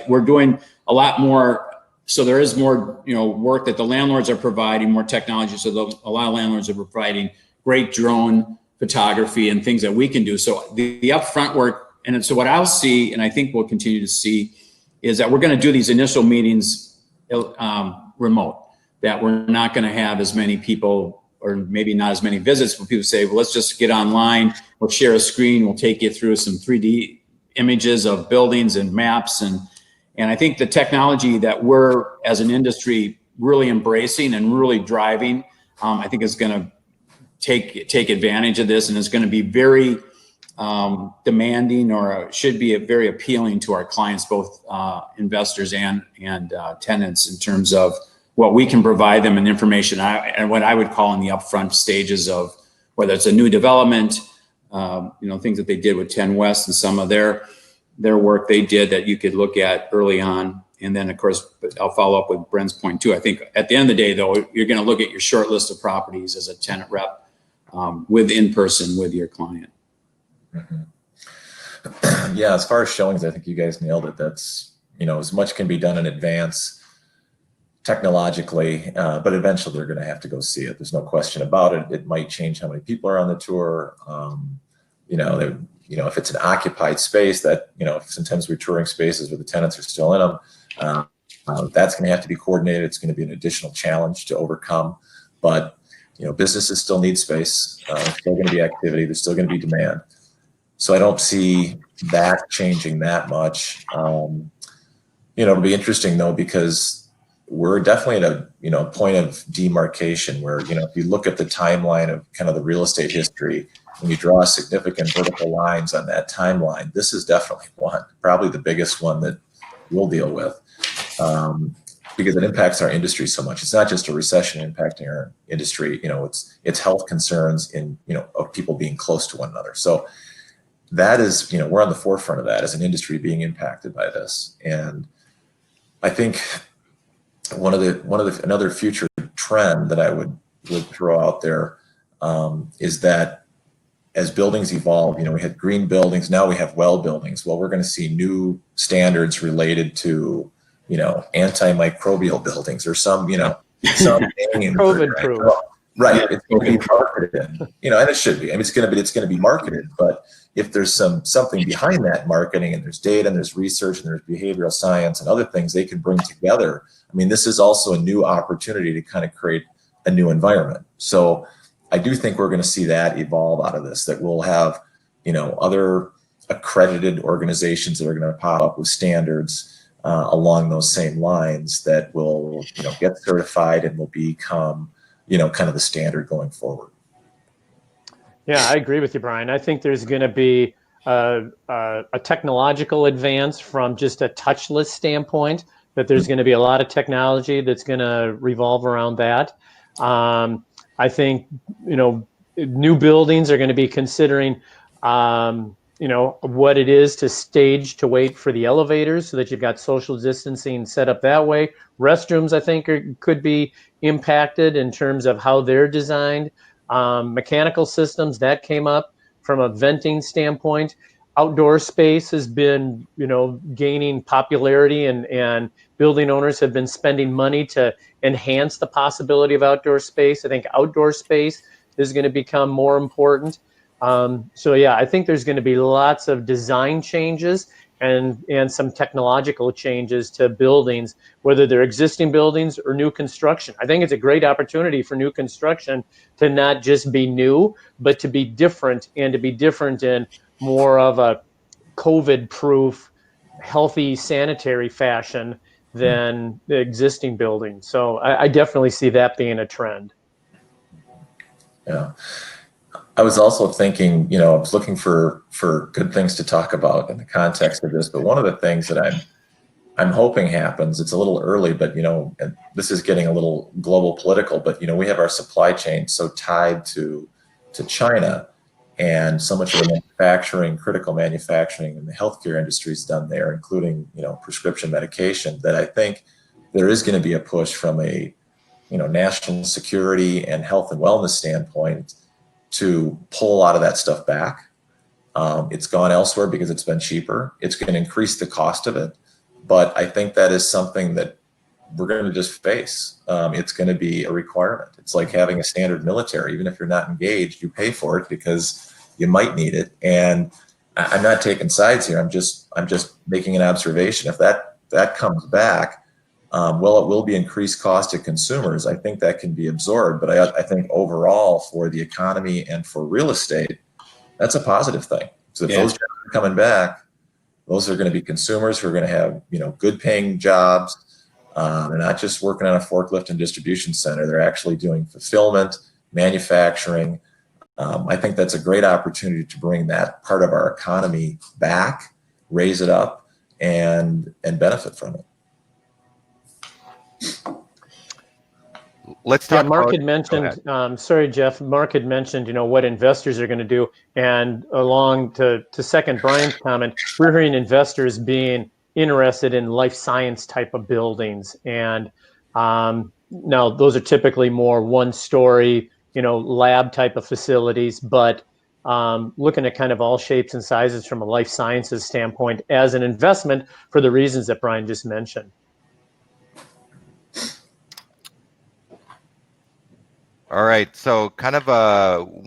We're doing a lot more. So there is more, work that the landlords are providing, more technology. So a lot of landlords are providing great drone photography and things that we can do. So the upfront work, and so what I'll see, and I think we'll continue to see, is that we're going to do these initial meetings remote. That we're not going to have as many people, or maybe not as many visits, but people say, well, let's just get online, we'll share a screen, we'll take you through some 3D images of buildings and maps. And I think the technology that we're, as an industry, really embracing and really driving, I think is going to take advantage of this, and it's going to be very demanding, or should be very appealing to our clients, both investors and tenants, in terms of what we can provide them in information and what I would call in the upfront stages of whether it's a new development, things that they did with 10 West and some of their work they did that you could look at early on. And then, of course, I'll follow up with Brent's point too. I think at the end of the day, though, you're going to look at your short list of properties as a tenant rep in person with your client. Mm-hmm. Yeah, as far as showings, I think you guys nailed it. That's, as much can be done in advance technologically, but eventually they're going to have to go see it. There's no question about it. It might change how many people are on the tour. If it's an occupied space that, sometimes we're touring spaces where the tenants are still in them, that's going to have to be coordinated. It's going to be an additional challenge to overcome, but businesses still need space. There's still going to be activity. There's still going to be demand. So I don't see that changing that much. It'll be interesting though, because we're definitely at a point of demarcation where, if you look at the timeline of kind of the real estate history, when you draw significant vertical lines on that timeline, this is definitely one, probably the biggest one that we'll deal with, because it impacts our industry so much. It's not just a recession impacting our industry, it's health concerns of people being close to one another. So that is, we're on the forefront of that as an industry being impacted by this. And I think another future trend that I would throw out there is that as buildings evolve, we had green buildings, now we have well buildings. Well, we're going to see new standards related to, antimicrobial buildings or some name COVID proof. Right. It's going to be marketed, and it should be. I mean, it's going to be marketed, but if there's something behind that marketing, and there's data and there's research and there's behavioral science and other things they can bring together. I mean, this is also a new opportunity to kind of create a new environment. So I do think we're going to see that evolve out of this, that we'll have, other accredited organizations that are going to pop up with standards along those same lines that will, get certified and will become, kind of the standard going forward. Yeah, I agree with you, Brian. I think there's going to be a technological advance from just a touchless standpoint, that there's going to be a lot of technology that's going to revolve around that. I think, new buildings are going to be considering, what it is to stage to wait for the elevators so that you've got social distancing set up that way. Restrooms, I think, could be impacted in terms of how they're designed. Mechanical systems, that came up from a venting standpoint. Outdoor space has been, gaining popularity, and building owners have been spending money to enhance the possibility of outdoor space. I think outdoor space is going to become more important. So yeah, I think there's going to be lots of design changes and some technological changes to buildings, whether they're existing buildings or new construction. I think it's a great opportunity for new construction to not just be new, but to be different, and to be different in more of a COVID-proof, healthy, sanitary fashion than the existing building. So I definitely see that being a trend. Yeah. I was also thinking, I was looking for good things to talk about in the context of this, but one of the things that I'm hoping happens, it's a little early, but, and this is getting a little global political, but, we have our supply chain so tied to China, and so much of the manufacturing, critical manufacturing in the healthcare industry is done there, including, prescription medication, that I think there is going to be a push from a, national security and health and wellness standpoint to pull a lot of that stuff back. It's gone elsewhere because it's been cheaper. It's going to increase the cost of it. But I think that is something that we're going to just face. It's going to be a requirement. It's like having a standard military. Even if you're not engaged, you pay for it because you might need it. And I'm not taking sides here. I'm just making an observation. If that comes back, well, it will be increased cost to consumers. I think that can be absorbed, but I think overall for the economy and for real estate, that's a positive thing. So if those jobs are coming back, those are going to be consumers who are going to have, good paying jobs. They're not just working on a forklift and distribution center. They're actually doing fulfillment, manufacturing. I think that's a great opportunity to bring that part of our economy back, raise it up, and benefit from it. Let's talk. Mark had mentioned, sorry, Jeff, Mark had mentioned, what investors are going to do. And along to second Brian's comment, we're hearing investors being interested in life science type of buildings. And now those are typically more one-story, lab type of facilities, but looking at kind of all shapes and sizes from a life sciences standpoint as an investment for the reasons that Brian just mentioned. All right. So kind of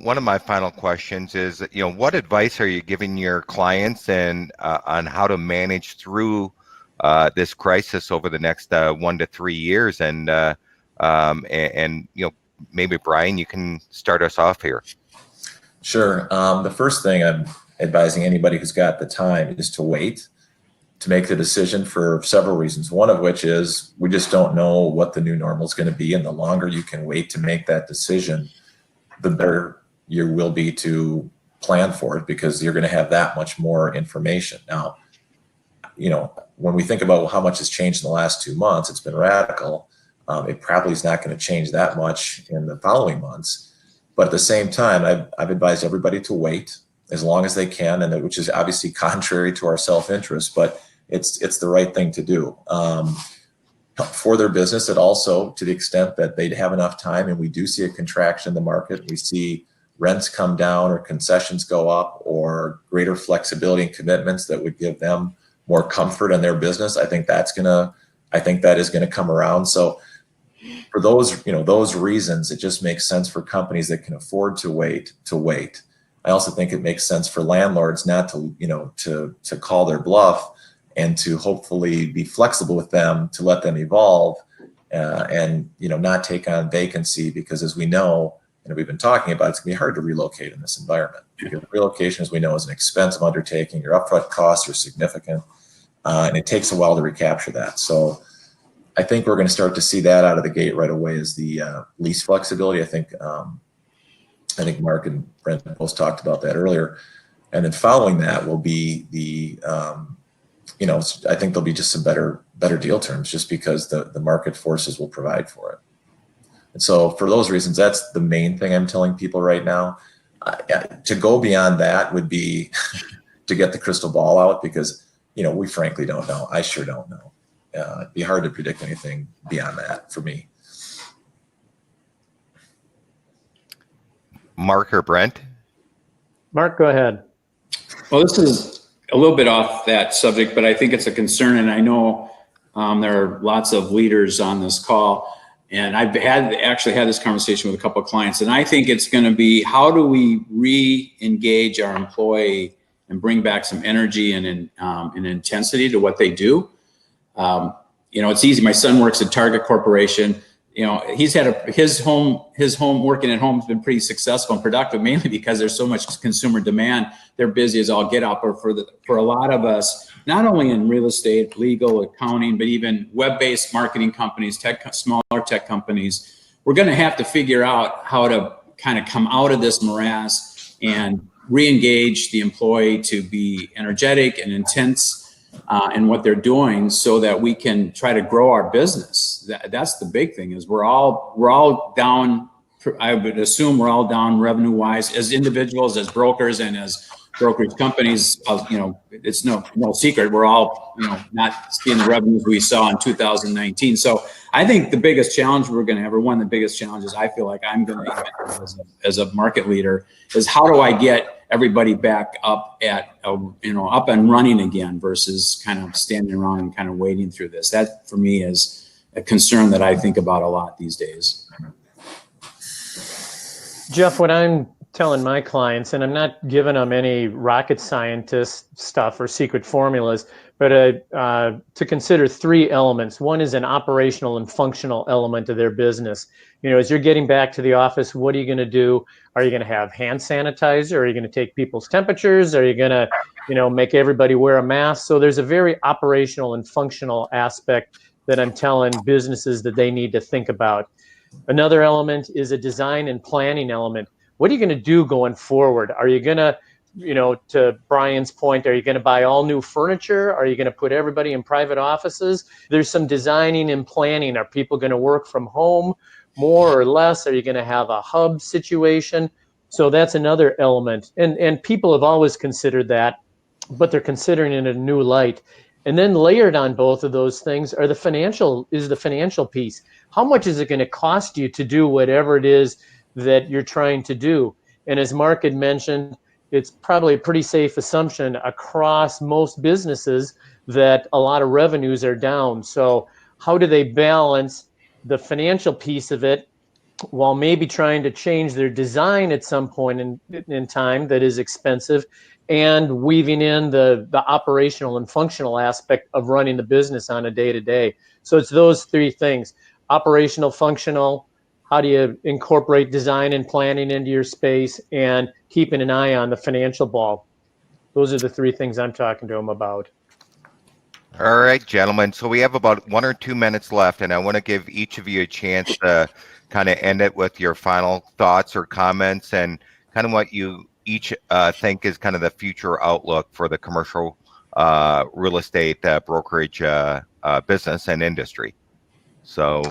one of my final questions is, what advice are you giving your clients and on how to manage through this crisis over the next 1 to 3 years? And maybe Brian, you can start us off here. Sure. The first thing I'm advising anybody who's got the time is to wait to make the decision for several reasons. One of which is we just don't know what the new normal is going to be. And the longer you can wait to make that decision, the better you will be to plan for it, because you're going to have that much more information. Now, when we think about how much has changed in the last 2 months, it's been radical. It probably is not going to change that much in the following months. But at the same time, I've advised everybody to wait as long as they can, and which is obviously contrary to our self-interest, but it's the right thing to do for their business. And also to the extent that they'd have enough time, and we do see a contraction in the market, we see rents come down or concessions go up or greater flexibility and commitments that would give them more comfort in their business, I think that is going to come around. So for those, those reasons, it just makes sense for companies that can afford to wait. I also think it makes sense for landlords not to, to call their bluff and to hopefully be flexible with them, to let them evolve and, not take on vacancy, because as we know, and we've been talking about, it's gonna be hard to relocate in this environment. Because relocation, as we know, is an expensive undertaking. Your upfront costs are significant, and it takes a while to recapture that. So I think we're going to start to see that out of the gate right away is the lease flexibility. I think Mark and Brent both talked about that earlier. And then following that will be the, I think there'll be just some better deal terms just because the market forces will provide for it. And so for those reasons, that's the main thing I'm telling people right now. To go beyond that would be to get the crystal ball out because, we frankly don't know. I sure don't know. It'd be hard to predict anything beyond that for me. Mark or Brent? Mark, go ahead. Well, this is a little bit off that subject, but I think it's a concern, and I know there are lots of leaders on this call, and I've actually had this conversation with a couple of clients, and I think it's going to be how do we re-engage our employee and bring back some energy and intensity to what they do. It's easy. My son works at Target Corporation. He's had his home working at home has been pretty successful and productive, mainly because there's so much consumer demand. They're busy as all get out. Or for a lot of us, not only in real estate, legal, accounting, but even web-based marketing companies, smaller tech companies, we're going to have to figure out how to kind of come out of this morass and re-engage the employee to be energetic and intense in what they're doing so that we can try to grow our business. That's the big thing is we're all down. I would assume we're all down revenue wise as individuals, as brokers and as brokerage companies. It's no secret. We're all, not seeing the revenues we saw in 2019. So I think the biggest challenge we're going to have, or one of the biggest challenges I feel like I'm going to have as a market leader is how do I get everybody back up at, up and running again versus kind of standing around and kind of waiting through this. That for me is a concern that I think about a lot these days. Jeff, what I'm telling my clients, and I'm not giving them any rocket scientist stuff or secret formulas, but to consider three elements. One is an operational and functional element of their business. As you're getting back to the office, what are you going to do? Are you going to have hand sanitizer? Are you going to take people's temperatures? Are you going to, make everybody wear a mask? So there's a very operational and functional aspect that I'm telling businesses that they need to think about. Another element is a design and planning element. What are you going to do going forward? Are you going to, to Brian's point, are you going to buy all new furniture? Are you going to put everybody in private offices? There's some designing and planning. Are people going to work from home more or less? Are you going to have a hub situation? So that's another element. And people have always considered that, but they're considering it in a new light. And then layered on both of those things are the financial piece. How much is it going to cost you to do whatever it is that you're trying to do? And as Mark had mentioned, it's probably a pretty safe assumption across most businesses that a lot of revenues are down. So how do they balance the financial piece of it while maybe trying to change their design at some point in time that is expensive, and weaving in the operational and functional aspect of running the business on a day-to-day? So it's those three things: operational, functional, how do you incorporate design and planning into your space, and keeping an eye on the financial ball. Those are the three things I'm talking to them about. All right, gentlemen. So we have about 1 or 2 minutes left, and I want to give each of you a chance to kind of end it with your final thoughts or comments and kind of what you each think is kind of the future outlook for the commercial real estate brokerage business and industry. So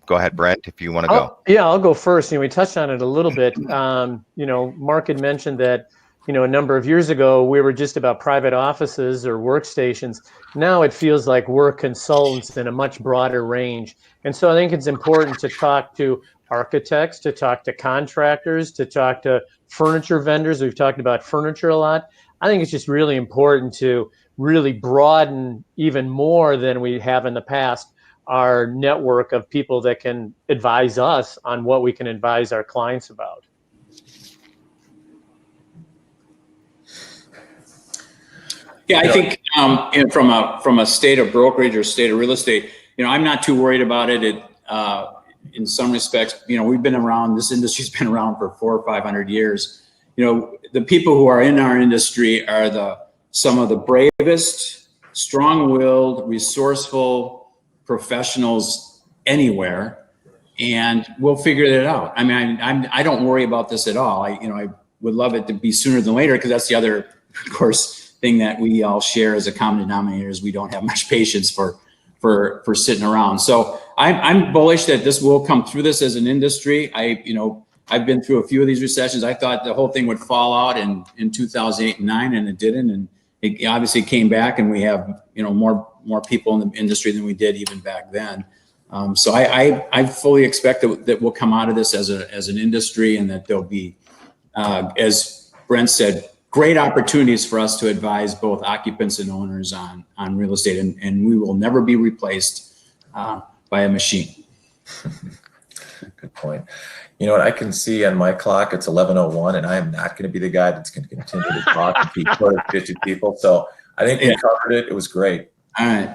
go ahead, Brent, if you want to go. Yeah, I'll go first. We touched on it a little bit. Mark had mentioned that, a number of years ago, we were just about private offices or workstations. Now it feels like we're consultants in a much broader range. And so I think it's important to talk to architects, to talk to contractors, to talk to furniture vendors. We've talked about furniture a lot. I think it's just really important to really broaden even more than we have in the past our network of people that can advise us on what we can advise our clients about. Yeah, I think from a state of brokerage or state of real estate, I'm not too worried about it. In some respects, we've been around. This industry's been around for 400 or 500 years. The people who are in our industry are some of the bravest, strong-willed, resourceful professionals anywhere, and we'll figure it out. I mean, I don't worry about this at all. I would love it to be sooner than later, because that's the other, of course, thing that we all share as a common denominator is we don't have much patience for sitting around. So I'm bullish that this will come through this as an industry. I've been through a few of these recessions. I thought the whole thing would fall out in 2008 and 2009, and it didn't. And it obviously came back, and we have more people in the industry than we did even back then. So I fully expect that we'll come out of this as an industry, and that there'll be, as Brent said, great opportunities for us to advise both occupants and owners on real estate, and we will never be replaced by a machine. Good point. You know what, I can see on my clock it's 11:01, and I am not going to be the guy that's going to continue to talk and keep 50 people. So I think we covered it. It was great. All right.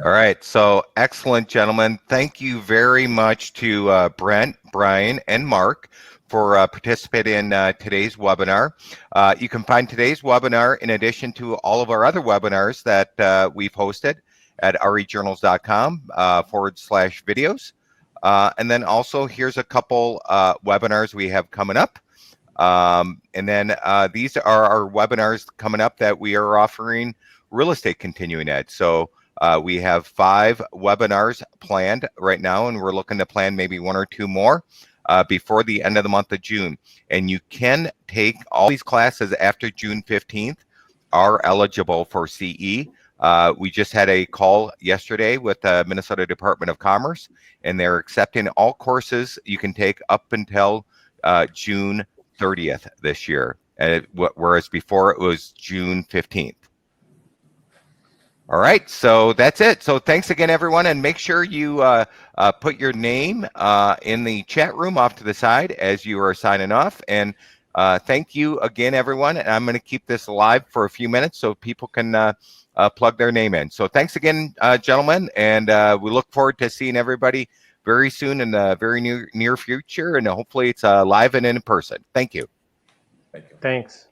All right. So excellent, gentlemen. Thank you very much to Brent, Brian, and Mark for participating in today's webinar. You can find today's webinar in addition to all of our other webinars that we've hosted at rejournals.com/videos. And then also here's a couple webinars we have coming up. And then these are our webinars coming up that we are offering real estate continuing ed. So we have 5 webinars planned right now, and we're looking to plan maybe 1 or 2 more before the end of the month of June. And you can take all these classes after June 15th are eligible for CE. We just had a call yesterday with the Minnesota Department of Commerce, and they're accepting all courses you can take up until June 30th this year, whereas before it was June 15th. All right, so that's it. So thanks again, everyone, and make sure you put your name in the chat room off to the side as you are signing off. And thank you again, everyone. And I'm going to keep this live for a few minutes so people can plug their name in. So thanks again, gentlemen, and we look forward to seeing everybody very soon in the very near future, and hopefully it's live and in person. Thank you. Thanks.